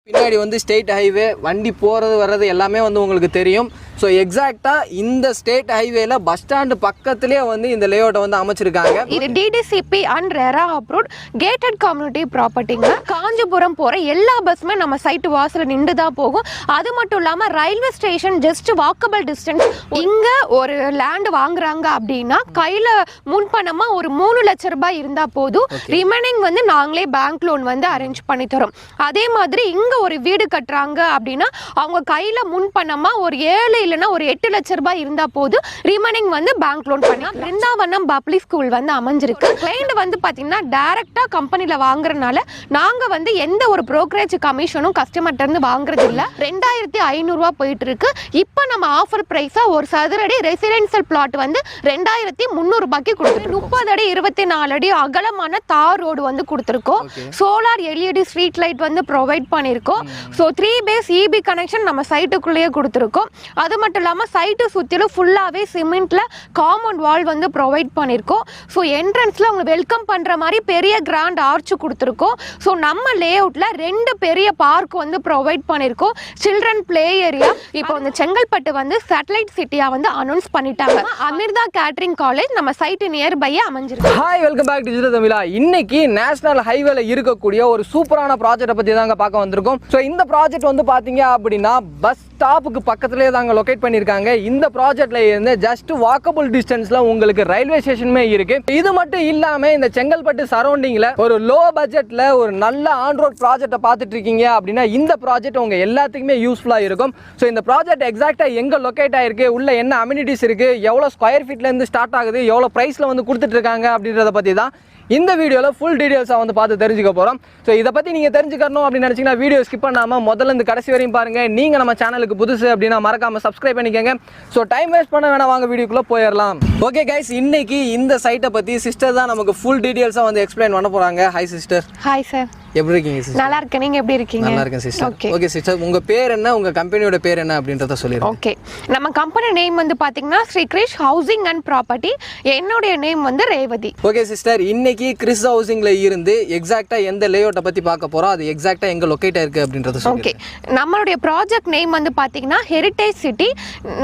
பின்னாடி வந்து state highway வண்டி போகிறது வர்றது எல்லாமே வந்து உங்களுக்கு தெரியும். ஸோ எக்ஸாக்டாக இந்த ஸ்டேட் ஹைவேல பஸ் ஸ்டாண்டு பக்கத்துலேயே வந்து இந்த லேஅவுட்டை வந்து அமைச்சிருக்காங்க. இது DTCP and RERA approved gated community ப்ராப்பர்ட்டிங்க. காஞ்சிபுரம் போகிற எல்லா பஸ்ஸுமே நம்ம சைட்டு வாசலில் நின்று தான் போகும். அது மட்டும் இல்லாமல் railway station just walkable distance. இங்கே ஒரு லேண்டு வாங்குறாங்க அப்படின்னா கையில் முன்பணமாக ஒரு 3 லட்ச ரூபாய் இருந்தால் போதும். ரிமைனிங் வந்து நாங்களே பேங்க் லோன் வந்து அரேஞ்ச் பண்ணி தரோம். அதே மாதிரி இங்கே ஒரு வீடு கட்டுறாங்க அப்படின்னா அவங்க கையில் முன்பணமாக ஒரு 7 இல்லைன்னா ஒரு 8 லட்ச ரூபாய் இருந்தால் போதும். ரிமைனிங் வந்து பேங்க் லோன் பண்ணி பிருந்தாவனம் பப்ளிக் ஸ்கூல் வந்து அமைஞ்சிருக்கு. கிளைண்ட் வந்து பார்த்தீங்கன்னா டைரக்டாக கம்பெனியில் வாங்குறதுனால நாங்கள் வந்து எந்த ஒரு ப்ரோக்கரேஜ் கமிஷனும் கஸ்டமர்கிட்ட இருந்து வாங்குறது இல்லை. 2500 ரூபா போயிட்டு இருக்கு. இப்போ நம்ம ஆஃபர் ப்ரைஸாக ஒரு சதுரடி ரெசிடென்சியல் பிளாட் வந்து 2300 ரூபாய்க்கு கொடுத்துருக்கோம். 30 அடி 24 அடி அகலமான தார் ரோடு வந்து கொடுத்துருக்கோம். சோலார் எல்இடி ஸ்ட்ரீட் லைட் வந்து ப்ரொவைட் பண்ணியிருக்கோம். ஸோ 3 பேஸ் இபி கனெக்ஷன் நம்ம சைட்டுக்குள்ளேயே கொடுத்துருக்கோம். அது மட்டும் இல்லாமல் சைட்டு சுற்றிலும் ஃபுல்லாகவே சிமெண்ட்ல காம்பவுண்ட் வால் வந்து ப்ரொவைட் பண்ணியிருக்கோம். ஸோ என்ட்ரன்ஸில் அவங்க வெல்கம் பண்ணுற மாதிரி பெரிய கிராண்ட் ஆர்ச் கொடுத்துருக்கோம். ஸோ நம்ம லேஅவுட்டில் 2 பெரிய பார்க் வந்து ப்ரொவைட் பண்ணியிருக்கோம். Children play area. இப்போ வந்து செங்கல்பட்டு வந்து சேட்டலைட் சிட்டியாக வந்து அனௌன்ஸ் பண்ணிட்டாங்க. அமிர்தா கேட்டரிங் காலேஜ் நம்ம சைட்டு நியர்பையே அமைஞ்சிருக்கு. Hi, welcome back to digital Tamizha. இன்னைக்கு நேஷனல் ஹைவேல இருக்கக்கூடிய ஒரு சூப்பரான ப்ராஜெக்ட்டை பற்றி தாங்க பார்க்க வந்திருக்கோம். ஸோ இந்த ப்ராஜெக்ட் வந்து பார்த்தீங்க அப்படின்னா பஸ் ஸ்டாப்புக்கு பக்கத்துலேயே தாங்க லொக்கேட் பண்ணியிருக்காங்க. இந்த ப்ராஜெக்ட்ல இருந்து ஜஸ்ட் வாக்கபிள் டிஸ்டன்ஸ்ல உங்களுக்கு ரயில்வே ஸ்டேஷனுமே இருக்கு. இது மட்டும் இல்லாம இந்த செங்கல்பட்டு சரௌண்டிங்ல ஒரு லோ பட்ஜெட்ல ஒரு நல்ல ஆன் ரோட் ப்ராஜெக்ட்டை பார்த்துட்டு இருக்கீங்க அப்படின்னா இந்த ப்ராஜெக்ட் உங்க எல்லாத்துக்குமே யூஸ்ஃபுல்லா இருக்கும். ஸோ இந்த ப்ராஜெக்ட் எக்ஸாக்டா எங்க லொக்கேட் ஆயிருக்கு, உள்ள என்ன அம்யூனிட்டிஸ் இருக்கு, எவ்வளவு ஸ்கொயர் ஃபீட்ல இருந்து ஸ்டார்ட் ஆகுது, எவ்வளவு பிரைஸ்ல வந்து கொடுத்துட்டு இருக்காங்க அப்படின்றத பத்தி தான் இந்த வீடியோவில் ஃபுல் டீடைல்ஸாக வந்து பார்த்து தெரிஞ்சுக்க போகிறோம். ஸோ இதை பற்றி நீங்கள் தெரிஞ்சுக்கணும் அப்படின்னு நினச்சிங்கன்னா வீடியோ ஸ்கிப் பண்ணாமல் முதல்ல இருந்து கடைசி வரையும் பாருங்கள். நீங்கள் நம்ம சேனலுக்கு புதுசு அப்படின்னா மறக்காமல் சப்ஸ்கிரைப் பண்ணிக்கோங்க. ஸோ டைம் வேஸ்ட் பண்ண வேணாம், வாங்க வீடியோக்குள்ளே போயிடலாம். ஓகே கைஸ், இன்னைக்கு இந்த சைட்டை பற்றி சிஸ்டர் தான் நமக்கு ஃபுல் டீடைல்ஸாக வந்து எக்ஸ்பிளைன் பண்ண போகிறாங்க. Hi sister. Hi sir. எப்படி இருக்கீங்க சிஸ்டர்? நல்லா இருக்கேன். நீங்க எப்படி இருக்கீங்க? நல்லா இருக்கேன் சிஸ்டர். ஓகே சிஸ்டர், உங்க பேர் என்ன, உங்க கம்பெனியோட பேர் என்ன அப்படின்றத சொல்லிடுங்க. ஓகே, நம்ம கம்பெனி நேம் வந்து பாத்தீங்கன்னா Sri Krish housing and property. என்னோட நேம் வந்து ரேவதி. ஓகே சிஸ்டர், இன்னைக்கு கிரிஷ் ஹவுசிங்ல இருந்து எக்ஸாக்ட்டா எந்த லேஅவுட்டை பத்தி பார்க்க போறோம், அது எக்ஸாக்ட்டா எங்க லொகேட் ஆயிருக்கு அப்படின்றத சொல்லுங்க. ஓகே, நம்மளுடைய ப்ராஜெக்ட் நேம் வந்து பாத்தீங்கன்னா ஹெரிடேஜ் சிட்டி.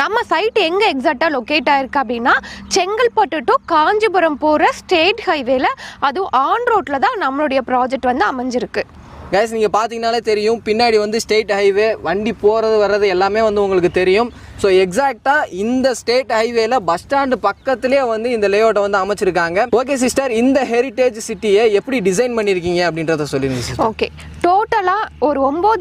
நம்ம சைட் எங்க எக்ஸாக்ட்டா லொகேட் ஆயிருக்கு அப்படின்னா செங்கல்பட்டு டு காஞ்சிபுரம் போற ஸ்டேட் ஹைவேல, அதுவும் ஆன் ரோட்ல தான் நம்மளுடைய ப்ராஜெக்ட் வந்து அமைஞ்சிருக்கு. கைஸ், நீங்கள் பார்த்தீங்கனாலே தெரியும், பின்னாடி வந்து ஸ்டேட் ஹைவே வண்டி போகிறது வர்றது எல்லாமே வந்து உங்களுக்கு தெரியும். ஸோ எக்ஸாக்டாக இந்த ஸ்டேட் ஹைவேல பஸ் ஸ்டாண்டு பக்கத்துலேயே வந்து இந்த லேஅவுட்டை வந்து அமைச்சிருக்காங்க. ஓகே சிஸ்டர், இந்த ஹெரிடேஜ் சிட்டியை எப்படி டிசைன் பண்ணியிருக்கீங்க அப்படின்றத சொல்லிடுங்க சிஸ்டர். ஓகே, டோட்டலாக ஒரு 9